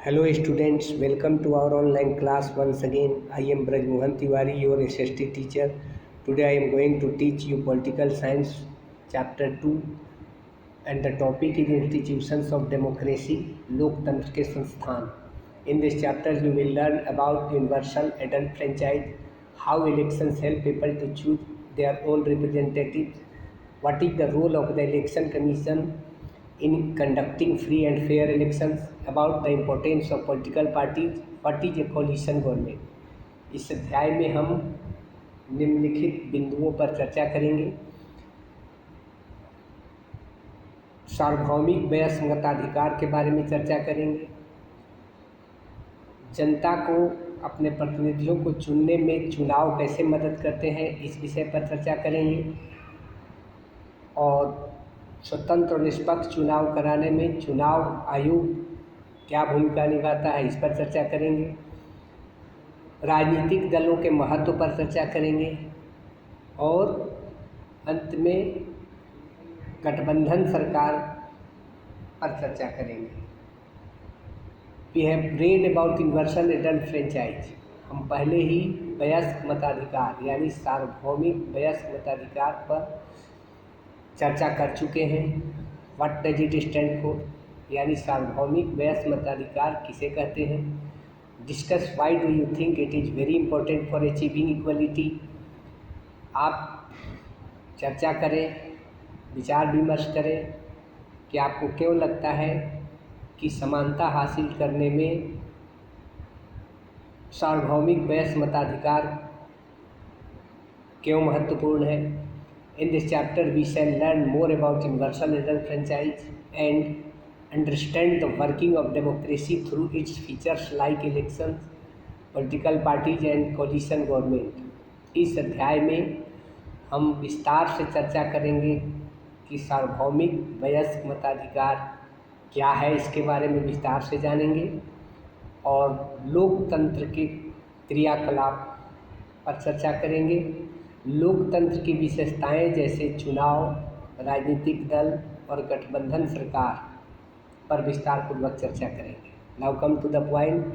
Hello students, welcome to our online class once again. I am Braj Mohan Tiwari, your SST teacher. Today I am going to teach you Political Science Chapter 2 and the topic is Institutions of Democracy, Loktantra के संस्थान. In this chapter you will learn about universal adult franchise, how elections help people to choose their own representatives, what is the role of the election commission in conducting free and fair elections, about the importance of political parties, what is a coalition government. इस अध्याय में हम निम्नलिखित बिंदुओं पर चर्चा करेंगे. सार्वभौमिक वयस्क मताधिकार के बारे में चर्चा करेंगे. जनता को अपने प्रतिनिधियों को चुनने में चुनाव कैसे मदद करते हैं, इस विषय पर चर्चा करेंगे. और स्वतंत्र और निष्पक्ष चुनाव कराने में चुनाव आयोग क्या भूमिका निभाता है, इस पर चर्चा करेंगे. राजनीतिक दलों के महत्व पर चर्चा करेंगे और अंत में गठबंधन सरकार पर चर्चा करेंगे. We have read about universal adult franchise. हम पहले ही वयस्क मताधिकार यानी सार्वभौमिक वयस्क मताधिकार पर चर्चा कर चुके हैं. What does it stand for, यानी सार्वभौमिक वयस्क मताधिकार किसे कहते हैं. Discuss why do you think it is very important for achieving equality. आप चर्चा करें, विचार विमर्श करें कि आपको क्यों लगता है कि समानता हासिल करने में सार्वभौमिक वयस्क मताधिकार क्यों महत्वपूर्ण है. In this chapter we shall learn more about universal adult franchise and understand the working of democracy through its features like elections, political parties and coalition government. इस अध्याय में हम विस्तार से चर्चा करेंगे कि सार्वभौमिक वयस्क मताधिकार क्या है, इसके बारे में विस्तार से जानेंगे और लोकतंत्र के क्रियाकलाप पर चर्चा करेंगे. लोकतंत्र की विशेषताएं जैसे चुनाव, राजनीतिक दल और गठबंधन सरकार पर विस्तार पूर्वक चर्चा करेंगे. Now come to the point.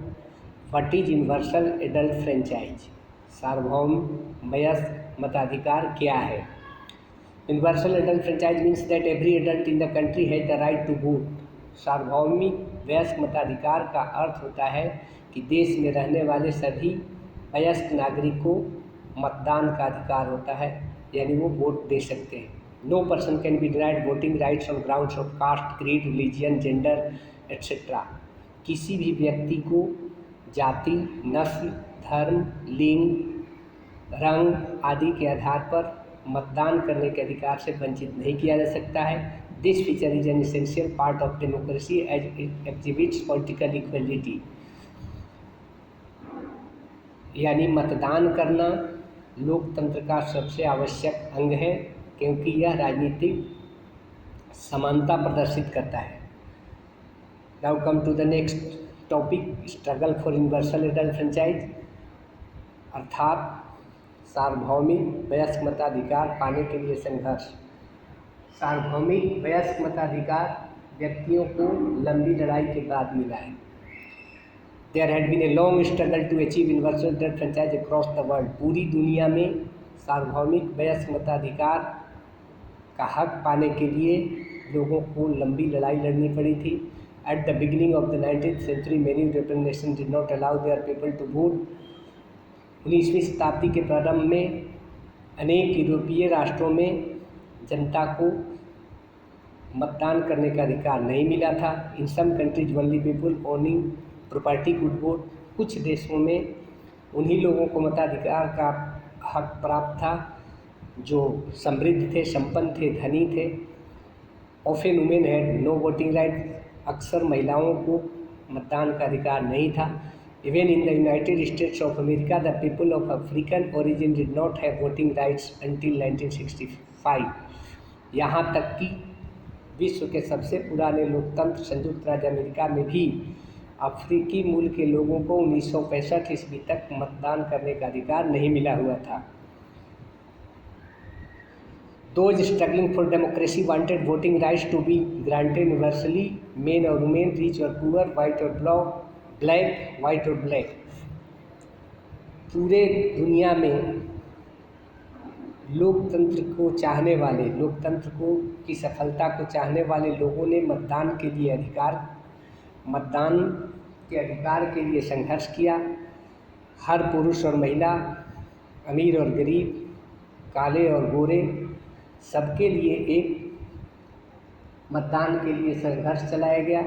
What is universal adult franchise. सार्वभौम वयस्क मताधिकार क्या है. Universal adult franchise means that every adult in the country has the right to vote. सार्वभौमिक वयस्क मताधिकार का अर्थ होता है कि देश में रहने वाले सभी वयस्क नागरिक को मतदान का अधिकार होता है, यानी वो वोट दे सकते हैं. No person can be denied voting rights on grounds of caste, creed, religion, gender etcetera. किसी भी व्यक्ति को जाति, नस्ल, धर्म, लिंग, रंग आदि के आधार पर मतदान करने के अधिकार से वंचित नहीं किया जा सकता है. This feature is an essential part of democracy as it exhibits political equality. यानी मतदान करना लोकतंत्र का सबसे आवश्यक अंग है क्योंकि यह राजनीतिक समानता प्रदर्शित करता है. Now come to the next topic. Struggle for universal adult franchise अर्थात सार्वभौमिक वयस्क मताधिकार पाने के लिए संघर्ष. सार्वभौमिक वयस्क मताधिकार व्यक्तियों को लंबी लड़ाई के बाद मिला है. There had been a long struggle to achieve universal adult franchise across the world. पूरी दुनिया में सार्वभौमिक वयस्क मताधिकार का हक पाने के लिए लोगों को लंबी लड़ाई लड़नी पड़ी थी. At the beginning of the 19th century, many European nations did not allow their people to vote. 19वीं शताब्दी के प्रारंभ में अनेक यूरोपीय राष्ट्रों में जनता को मतदान करने का अधिकार नहीं मिला था. In some countries, only people owning property good vote. कुछ देशों में उन्हीं लोगों को मताधिकार का हक प्राप्त था जो समृद्ध थे, संपन्न थे, धनी थे. Often women had no voting right. अक्सर महिलाओं को मतदान का अधिकार नहीं था. Even in the United States of America the people of African origin did not have voting rights until 1965. यहाँ तक कि विश्व के सबसे पुराने लोकतंत्र संयुक्त राज्य अमेरिका में भी अफ्रीकी मूल के लोगों को 1965 ईस्वी तक मतदान करने का अधिकार नहीं मिला हुआ था. Those struggling for democracy wanted voting rights to be granted universally. Men or women, rich or poor, white or black, black, white और ब्लैक, पूरे दुनिया में लोकतंत्र को चाहने वाले, लोकतंत्र को की सफलता को चाहने वाले लोगों ने मतदान के अधिकार के लिए संघर्ष किया। हर पुरुष और महिला, अमीर और गरीब, काले और गोरे, सबके लिए एक मतदान के लिए संघर्ष चलाया गया।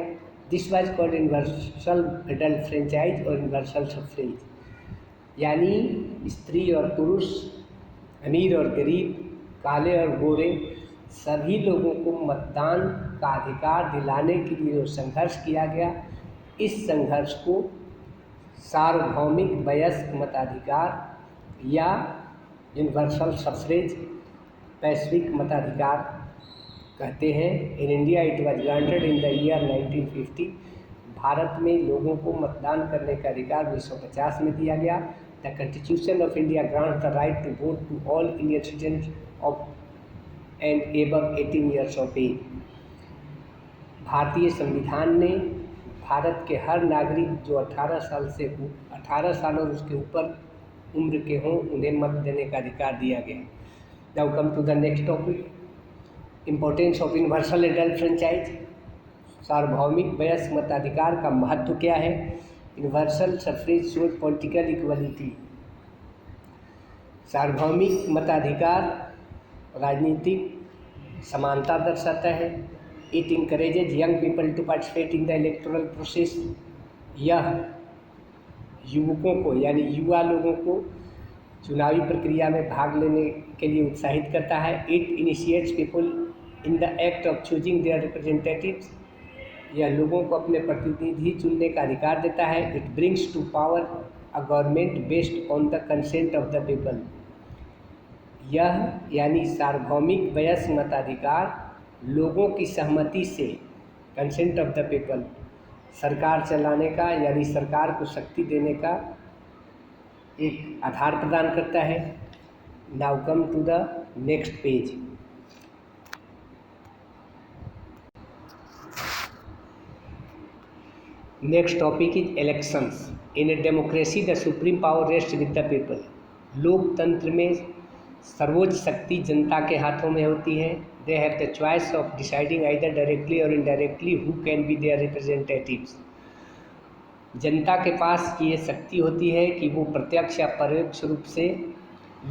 This was called universal adult franchise और यूनिवर्सल सफ्रेज, यानी स्त्री और पुरुष, अमीर और गरीब, काले और गोरे, सभी लोगों को मतदान का अधिकार दिलाने के लिए जो संघर्ष किया गया, इस संघर्ष को सार्वभौमिक वयस्क मताधिकार या यूनिवर्सल सफ्रेज, वैश्विक मताधिकार कहते हैं। In India it was granted in the year 1950। Bharat में लोगों को मतदान करने का अधिकार 1950 में दिया गया। The constitution of India grants the right to vote to all Indian citizen of and above 18 years of age. भारतीय संविधान ने भारत के हर नागरिक जो 18 साल और उसके ऊपर उम्र के हों, उन्हें मत देने का अधिकार दिया गया। Now come to the next topic, importance of universal adult franchise. सार्वभौमिक वयस्क मताधिकार का महत्व क्या है? Universal suffrage shows political equality. सार्वभौमिक मताधिकार राजनीतिक समानता दर्शाता है। It encourages young people to participate in the electoral process. यह युवकों को यानी युवा लोगों को चुनावी प्रक्रिया में भाग लेने के लिए उत्साहित करता है। It initiates people in the act of choosing their representatives. यह लोगों को अपने प्रतिनिधि चुनने का अधिकार देता है। It brings to power a government based on the consent of the people. यह यानी सार्वभौमिक वयस्क मताधिकार लोगों की सहमति से, कंसेंट ऑफ द पीपल, सरकार चलाने का यानी सरकार को शक्ति देने का एक आधार प्रदान करता है। Now come to the next page. Next topic is elections. In a democracy the supreme power rest with the people. लोकतंत्र में सर्वोच्च शक्ति जनता के हाथों में होती है। They have the choice of deciding either directly or indirectly who can be their representatives. जनता के पास ये शक्ति होती है कि वो प्रत्यक्ष या परोक्ष रूप से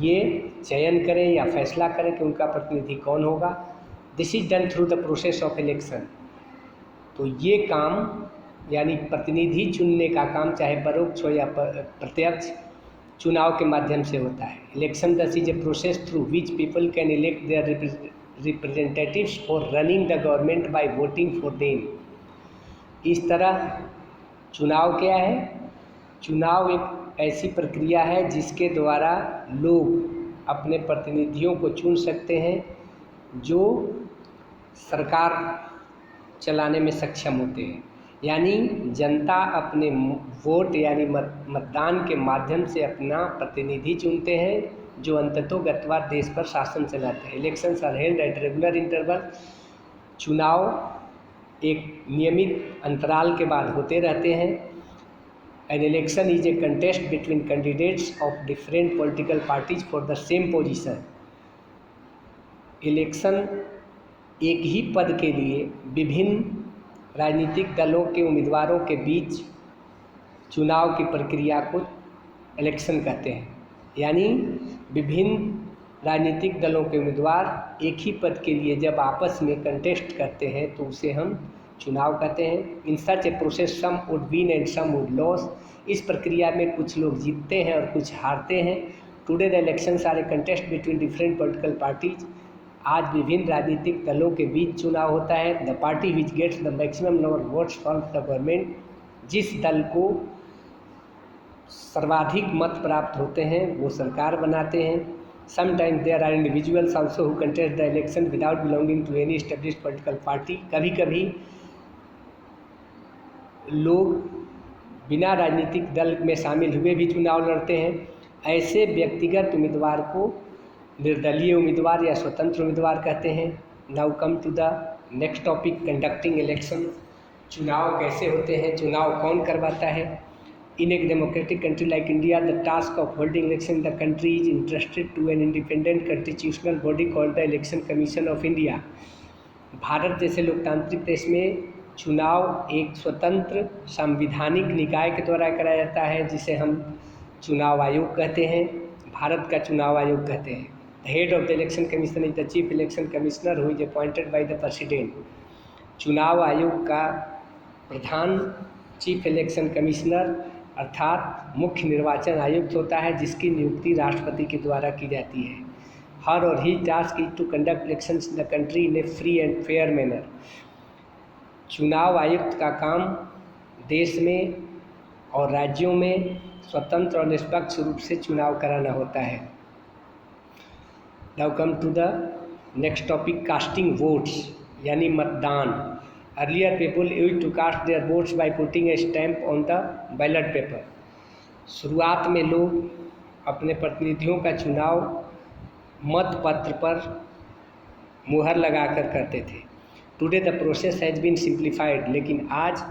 ये चयन करें या फैसला करें कि उनका प्रतिनिधि कौन होगा। This is done through the process of election. तो ये काम यानी प्रतिनिधि चुनने का काम चाहे परोक्ष हो या प्रत्यक्ष, चुनाव के माध्यम से होता है। इलेक्शन दस is a process through which people can elect their representatives for running the government by voting for them. इस तरह चुनाव क्या है? चुनाव एक ऐसी प्रक्रिया है जिसके द्वारा लोग अपने प्रतिनिधियों को चुन सकते हैं जो सरकार चलाने में सक्षम होते हैं। यानी जनता अपने वोट यानी मतदान के माध्यम से अपना प्रतिनिधि चुनते हैं जो अंततोगत्वा देश पर शासन चलाते हैं। Elections are held at regular interval. चुनाव एक नियमित अंतराल के बाद होते रहते हैं। An election is a contest between candidates of different political parties for the same position. Election एक ही पद के लिए विभिन्न राजनीतिक दलों के उम्मीदवारों के बीच चुनाव की प्रक्रिया को इलेक्शन कहते हैं। यानी विभिन्न राजनीतिक दलों के उम्मीदवार एक ही पद के लिए जब आपस में कंटेस्ट करते हैं तो उसे हम चुनाव कहते हैं। In such a process some would win and some would loss. इस प्रक्रिया में कुछ लोग जीतते हैं और कुछ हारते हैं। Today the elections are a contest between different political parties. आज विभिन्न राजनीतिक दलों के बीच चुनाव होता है। The party which gets the maximum number votes forms the government. जिस दल को सर्वाधिक मत प्राप्त होते हैं वो सरकार बनाते हैं। Sometimes there are individuals also who contest the election without belonging to any established political party. कभी कभी लोग बिना राजनीतिक दल में शामिल हुए भी चुनाव लड़ते हैं। ऐसे व्यक्तिगत उम्मीदवार को निर्दलीय उम्मीदवार या स्वतंत्र उम्मीदवार कहते हैं। Now come to the next topic, conducting election. चुनाव कैसे होते हैं, चुनाव कौन करवाता है। इन एक democratic country like India, the task of holding election in the country is interested to an independent constitutional body called the election Commission of India. भारत जैसे लोकतांत्रिक देश में चुनाव एक स्वतंत्र संवैधानिक निकाय के द्वारा कराया जाता है, जिसे हम चुनाव आयोग कहते हैं, भारत का चुनाव आयोग कहते हैं। The head of the election commission is the chief election commissioner who is appointed by the president. चुनाव आयोग का प्रधान चीफ इलेक्शन कमिश्नर अर्थात मुख्य निर्वाचन आयुक्त होता है, जिसकी नियुक्ति राष्ट्रपति के द्वारा की जाती है। Her or his task is to conduct elections in the country in a free and fair manner. चुनाव आयुक्त का काम देश में और राज्यों में स्वतंत्र और निष्पक्ष रूप से चुनाव कराना होता है। Now come to the next topic, casting votes यानी मतदान। Earlier people used to cast their votes by putting a stamp on the ballot paper. शुरुआत में लोग अपने प्रतिनिधियों का चुनाव मत पत्र पर मुहर लगाकर करते थे। Today the process has been simplified, लेकिन आज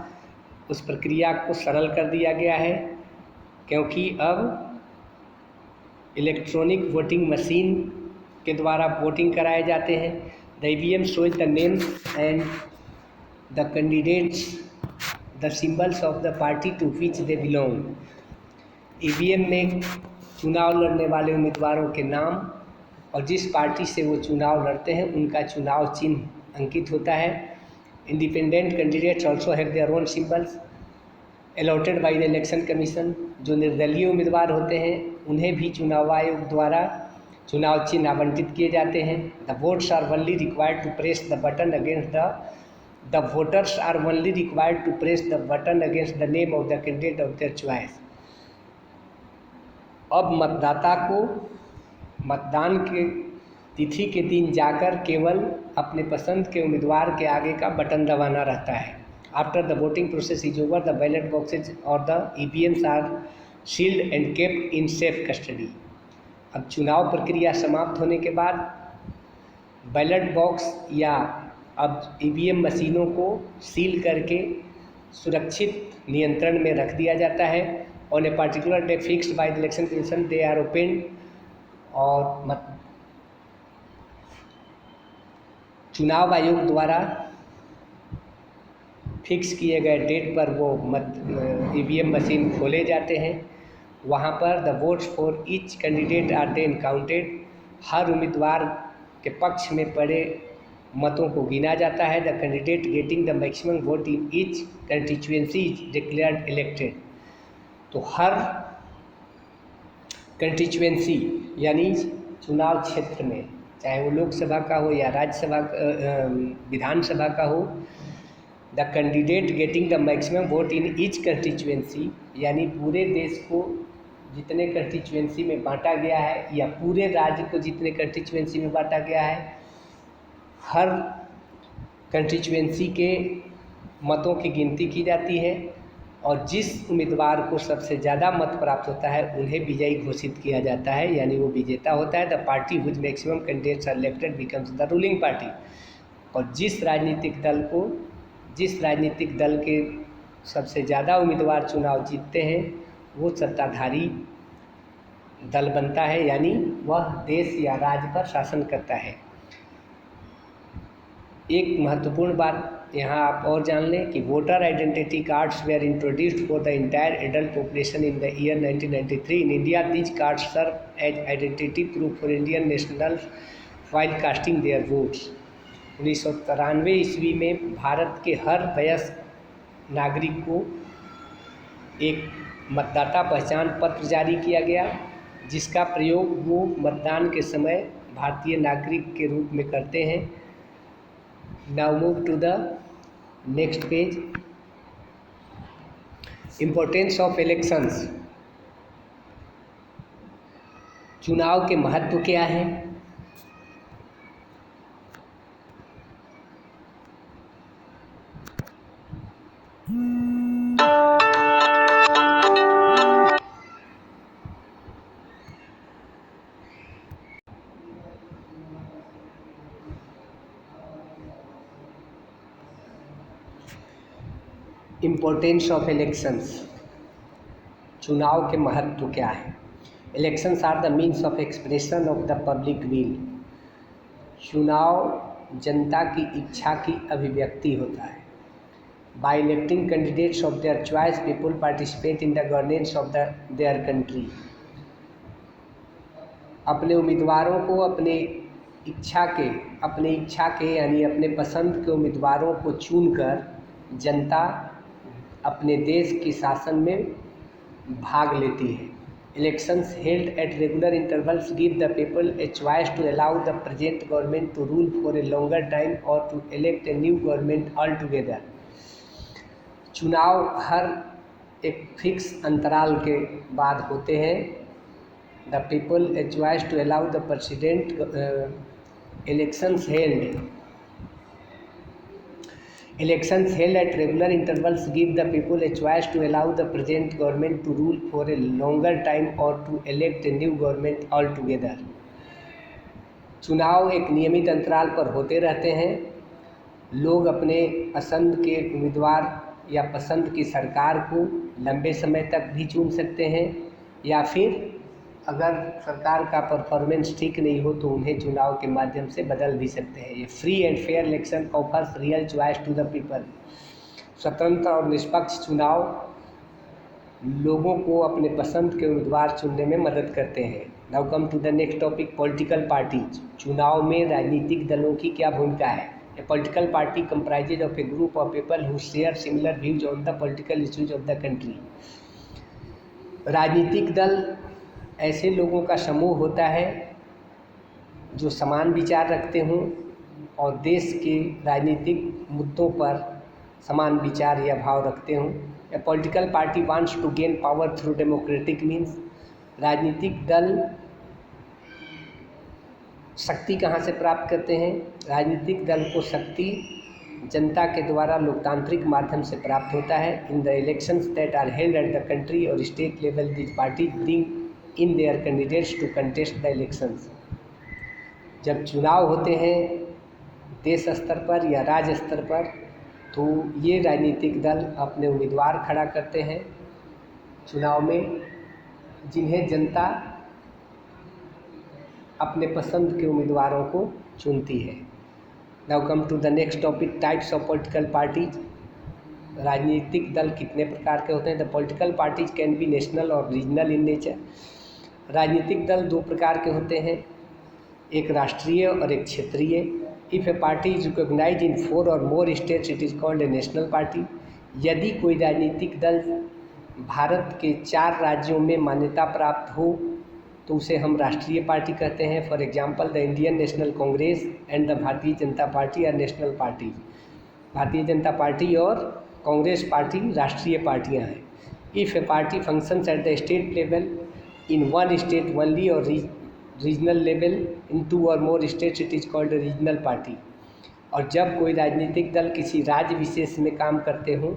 उस प्रक्रिया को सरल कर दिया गया है, क्योंकि अब इलेक्ट्रॉनिक वोटिंग मशीन के द्वारा वोटिंग कराए जाते हैं। The EVM shows the name and the candidates the symbols of the party to which they belong. EVM में चुनाव लड़ने वाले उम्मीदवारों के नाम और जिस पार्टी से वो चुनाव लड़ते हैं उनका चुनाव चिन्ह अंकित होता है। Independent candidates also have their own symbols allotted bye the election commission. जो निर्दलीय उम्मीदवार होते हैं उन्हें भी चुनाव आयोग द्वारा चुनाव चिन्ह आवंटित किए जाते हैं। The votes are only required to press the button against the voters are only required to press the button against the name of the candidate of their choice. अब मतदाता को मतदान के तिथि के दिन जाकर केवल अपने पसंद के उम्मीदवार के आगे का बटन दबाना रहता है। After the voting process is over, the ballot boxes or the EVMs are sealed and kept in safe custody. अब चुनाव प्रक्रिया समाप्त होने के बाद बैलेट बॉक्स या अब ईवीएम मशीनों को सील करके सुरक्षित नियंत्रण में रख दिया जाता है। On a particular day fixed by the election Commission they are open. और चुनाव आयोग द्वारा फिक्स किए गए डेट पर वो ईवीएम मशीन खोले जाते हैं। वहाँ पर the votes for each candidate are then counted. हर उम्मीदवार के पक्ष में पड़े मतों को गिना जाता है। The candidate getting the maximum vote in each constituency is declared elected. तो हर कंस्टिट्यूएंसी यानी चुनाव क्षेत्र में, चाहे वो लोकसभा का हो या राज्यसभा विधानसभा का हो, the candidate getting the maximum vote in each constituency यानी पूरे देश को जितने कंस्टिट्यूएंसी में बांटा गया है या पूरे राज्य को जितने कंस्टिट्यूएंसी में बांटा गया है, हर कंस्टिट्यूएंसी के मतों की गिनती की जाती है और जिस उम्मीदवार को सबसे ज़्यादा मत प्राप्त होता है उन्हें विजयी घोषित किया जाता है, यानी वो विजेता होता है। The party whose maximum candidates are elected becomes the ruling party. और जिस राजनीतिक दल के सबसे ज़्यादा उम्मीदवार चुनाव जीतते हैं वो सत्ताधारी दल बनता है, यानी वह देश या राज्य पर शासन करता है। एक महत्वपूर्ण बात यहाँ आप और जान लें कि voter identity cards were introduced for the entire adult population in the year 1993 in India. These cards serve as identity proof for Indian nationals while casting their votes. 1993 ईस्वी में भारत के हर वयस्क नागरिक को एक मतदाता पहचान पत्र जारी किया गया, जिसका प्रयोग वो मतदान के समय भारतीय नागरिक के रूप में करते हैं। Now move to the next page. Importance of elections. चुनाव के महत्व क्या है? इम्पोर्टेंस ऑफ इलेक्शंस, चुनाव के महत्व क्या है। Elections are the means of expression of the public will. चुनाव जनता की इच्छा की अभिव्यक्ति होता है। By electing candidates of their choice people participate in the governance of their country. अपने उम्मीदवारों को अपने इच्छा के यानी अपने पसंद के उम्मीदवारों को चुनकर जनता अपने देश के शासन में भाग लेती है। Elections held at regular intervals give the people a choice to allow the present government to rule for a longer time or to elect a new government altogether. चुनाव हर एक फिक्स अंतराल के बाद होते हैं। The people a choice to allow the president elections held at regular intervals give the people a choice to allow the present government to rule for a longer time or to elect a new government altogether। चुनाव एक नियमित अंतराल पर होते रहते हैं। लोग अपने पसंद के उम्मीदवार या पसंद की सरकार को लंबे समय तक भी चुन सकते हैं, या फिर अगर सरकार का परफॉर्मेंस ठीक नहीं हो तो उन्हें चुनाव के माध्यम से बदल भी सकते हैं। ये free and fair election offers real choice to the people. स्वतंत्र और निष्पक्ष चुनाव लोगों को अपने पसंद के उम्मीदवार चुनने में मदद करते हैं। Now come to the next topic, political parties. चुनाव में राजनीतिक दलों की क्या भूमिका है। A political party comprises of a group of people who share similar views on the political issues of the country. राजनीतिक दल ऐसे लोगों का समूह होता है जो समान विचार रखते हों और देश के राजनीतिक मुद्दों पर समान विचार या भाव रखते हों। A political party wants to gain power through democratic means. राजनीतिक दल शक्ति कहाँ से प्राप्त करते हैं। राजनीतिक दल को शक्ति जनता के द्वारा लोकतांत्रिक माध्यम से प्राप्त होता है। In the elections that are held at the country or state level this party bring in their candidates to contest the elections. जब चुनाव होते हैं देश स्तर पर या राज्य स्तर पर, तो ये राजनीतिक दल अपने उम्मीदवार खड़ा करते हैं चुनाव में, जिन्हें जनता अपने पसंद के उम्मीदवारों को चुनती है। Now come to the next topic, types of political parties. राजनीतिक दल कितने प्रकार के होते हैं। The political parties can be national और रीजनल इन नेचर। राजनीतिक दल दो प्रकार के होते हैं, एक राष्ट्रीय और एक क्षेत्रीय। If a party is recognise in 4 or more states it is called a national party. यदि कोई राजनीतिक दल भारत के 4 राज्यों में मान्यता प्राप्त हो तो उसे हम राष्ट्रीय पार्टी कहते हैं। For example the Indian national Congress and the Bharatiya Janata party are national party. Bharatiya Janata party और कांग्रेस पार्टी राष्ट्रीय पार्टियां हैं। If a party functions at the state level in one state only or regional level in 2 or more states it is called a regional party। और जब कोई राजनीतिक दल किसी राज्य विशेष में काम करते हों,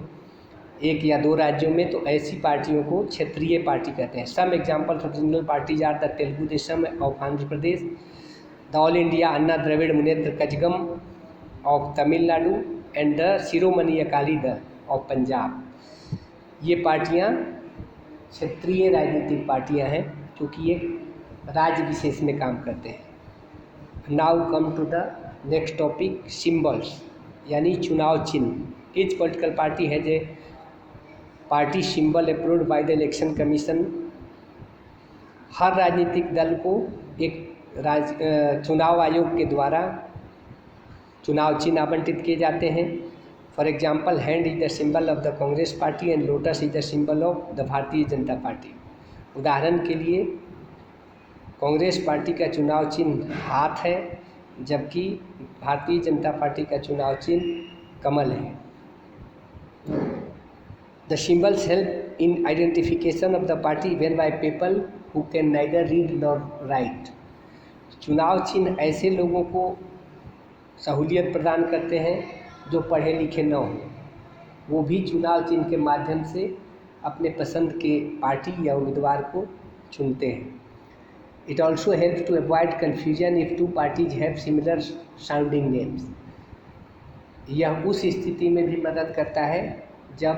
1 या 2 राज्यों में, तो ऐसी पार्टियों को क्षेत्रीय पार्टी कहते हैं। Some examples of regional parties are the Telugu Desam of Andhra Pradesh, the All India Anna Dravida Munnetra Kazhagam of Tamil Nadu and the Shiromani Akali Dal of Punjab. ये पार्टियाँ क्षेत्रीय राजनीतिक पार्टियां हैं क्योंकि एक राज्य विशेष में काम करते हैं। Now come to the next topic, symbols यानी चुनाव चिन्ह। ईच पॉलिटिकल पार्टी है जे party symbol approved by the election commission. हर राजनीतिक दल को एक चुनाव आयोग के द्वारा चुनाव चिन्ह आवंटित किए जाते हैं। For example, hand is the symbol of the Congress party and lotus is the symbol of the Bharatiya Janata party. उदाहरण के लिए कांग्रेस पार्टी का चुनाव चिन्ह हाथ है, जबकि भारतीय जनता पार्टी का चुनाव चिन्ह कमल है। The symbols help in identification of the party even by people who can neither read nor right. चुनाव चिन्ह ऐसे लोगों को सहूलियत प्रदान करते हैं जो पढ़े लिखे न हों, वो भी चुनाव चिन्ह के माध्यम से अपने पसंद के पार्टी या उम्मीदवार को चुनते हैं। It also helps to avoid confusion if 2 parties have similar sounding names. यह उस स्थिति में भी मदद करता है जब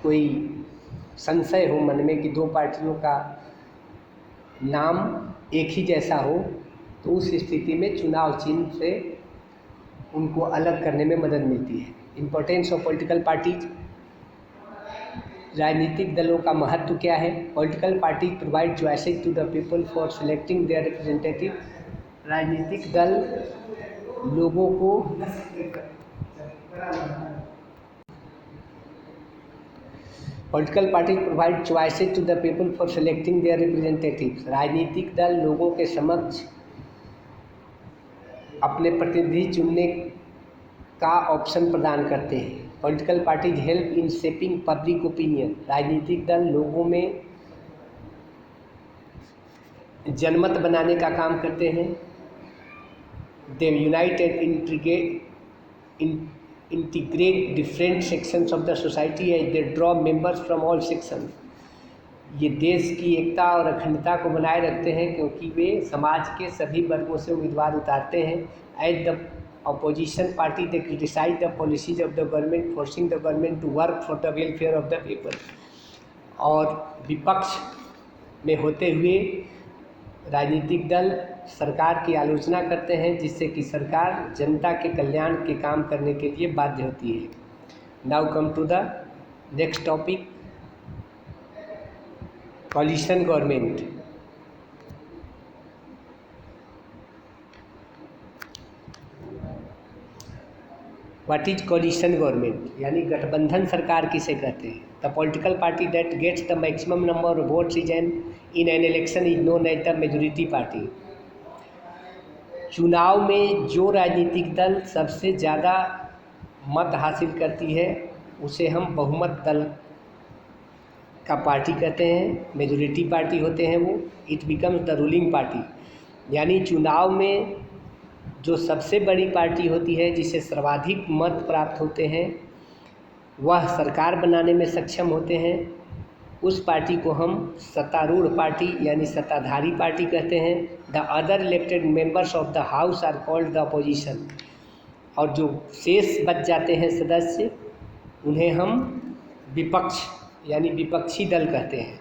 कोई संशय हो मन में कि दो पार्टियों का नाम एक ही जैसा हो, तो उस स्थिति में चुनाव चिन्ह से उनको अलग करने में मदद मिलती है। इम्पोर्टेंस ऑफ पॉलिटिकल पार्टीज, राजनीतिक दलों का महत्व क्या है? Political parties provide choices to the people for selecting their representative. राजनीतिक दल लोगों को political parties provide choices to the people for selecting their representative. राजनीतिक दल लोगों के समक्ष अपने प्रतिनिधि चुनने का ऑप्शन प्रदान करते हैं। Political parties help in shaping public opinion. राजनीतिक दल लोगों में जनमत बनाने का काम करते हैं। They unite and integrate different sections of the society as they draw members from all section. ये देश की एकता और अखंडता को बनाए रखते हैं क्योंकि वे समाज के सभी वर्गों से उम्मीदवार उतारते हैं। As the opposition party they criticize the policies of the government, forcing the government to work for the welfare of the people। और विपक्ष में होते हुए राजनीतिक दल सरकार की आलोचना करते हैं जिससे कि सरकार जनता के कल्याण के काम करने के लिए बाध्य होती है। Now come to the next topic, coalition government. What is coalition government, यानी गठबंधन सरकार किसे कहते हैं? The political party that gets the maximum number of votes in an election is known as the majority party. चुनाव में जो राजनीतिक दल सबसे ज़्यादा मत हासिल करती है उसे हम बहुमत दल का पार्टी कहते हैं, मेजोरिटी पार्टी होते हैं वो। It becomes the ruling party, यानी चुनाव में जो सबसे बड़ी पार्टी होती है जिसे सर्वाधिक मत प्राप्त होते हैं वह सरकार बनाने में सक्षम होते हैं। उस पार्टी को हम सत्तारूढ़ पार्टी यानी सत्ताधारी पार्टी कहते हैं। The other elected members of the house are called the opposition. और जो शेष बच जाते हैं सदस्य उन्हें हम विपक्ष यानी विपक्षी दल कहते हैं।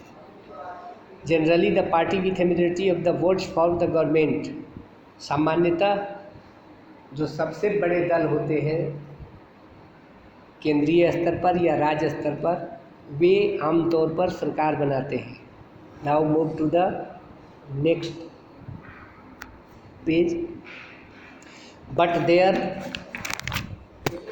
Generally the party with A majority of the votes form the government. सामान्यतः जो सबसे बड़े दल होते हैं केंद्रीय स्तर पर या राज्य स्तर पर वे आमतौर पर सरकार बनाते हैं। Now move to the next page. But there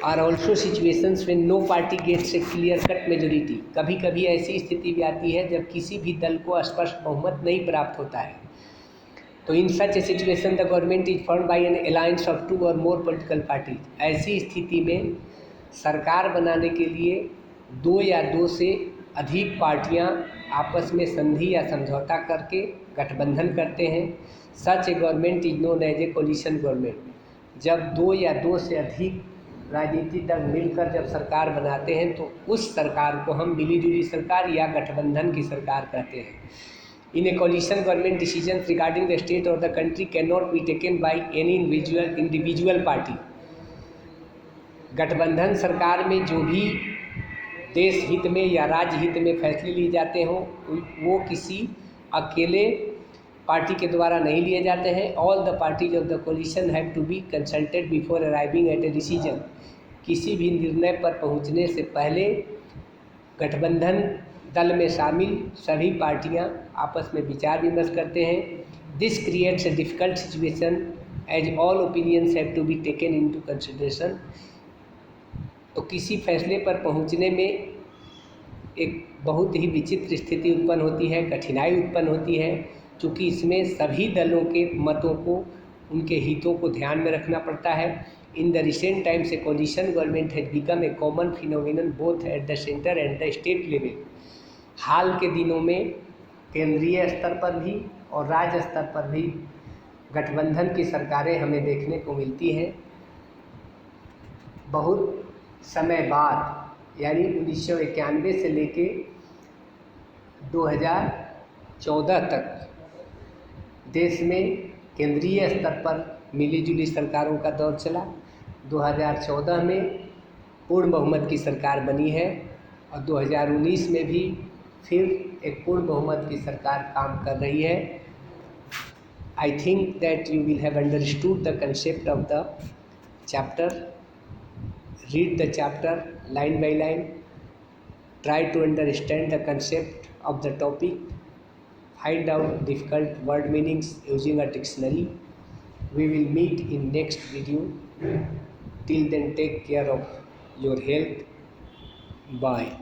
are also situations when no party gets a clear cut majority. कभी कभी ऐसी स्थिति भी आती है जब किसी भी दल को स्पष्ट बहुमत नहीं प्राप्त होता है। तो in such a situation the government is formed by an alliance of 2 or more political parties. ऐसी स्थिति में सरकार बनाने के लिए 2 या 2 से अधिक पार्टियां आपस में संधि या समझौता करके गठबंधन करते हैं। Such a government is known as a coalition government. जब 2 या 2 से अधिक राजनीतिक दल मिलकर जब सरकार बनाते हैं तो उस सरकार को हम मिलीजुली सरकार या गठबंधन की सरकार कहते हैं। In a coalition government, decisions regarding the state or the country cannot be taken by any individual party। गठबंधन सरकार में जो भी देश हित में या राज्य हित में फैसले लिए जाते हों वो किसी अकेले पार्टी के द्वारा नहीं लिए जाते हैं। All the parties of the coalition have to be consulted before arriving at a decision. किसी भी निर्णय पर पहुंचने से पहले गठबंधन दल में शामिल सभी पार्टियां आपस में विचार विमर्श करते हैं। This creates a difficult situation as all opinions have to be taken into consideration. तो किसी फैसले पर पहुंचने में एक बहुत ही विचित्र स्थिति उत्पन्न होती है, कठिनाई उत्पन्न होती है, क्योंकि इसमें सभी दलों के मतों को उनके हितों को ध्यान में रखना पड़ता है। In the recent times a coalition government has become a common phenomenon both at the centre and the state level. हाल के दिनों में केंद्रीय स्तर पर भी और राज्य स्तर पर भी गठबंधन की सरकारें हमें देखने को मिलती हैं। बहुत समय बाद यानी 1991 से लेके 2014 तक देश में केंद्रीय स्तर पर मिलीजुली सरकारों का दौर चला। 2014 में पूर्ण बहुमत की सरकार बनी है और 2019 में भी फिर एक पूर्ण बहुमत की सरकार काम कर रही है। I think that you will have understood the concept of the chapter. Read the chapter line by line. Try to understand the concept of the topic. Find out difficult word meanings using a dictionary. We will meet in next video. Till then, take care of your health. Bye.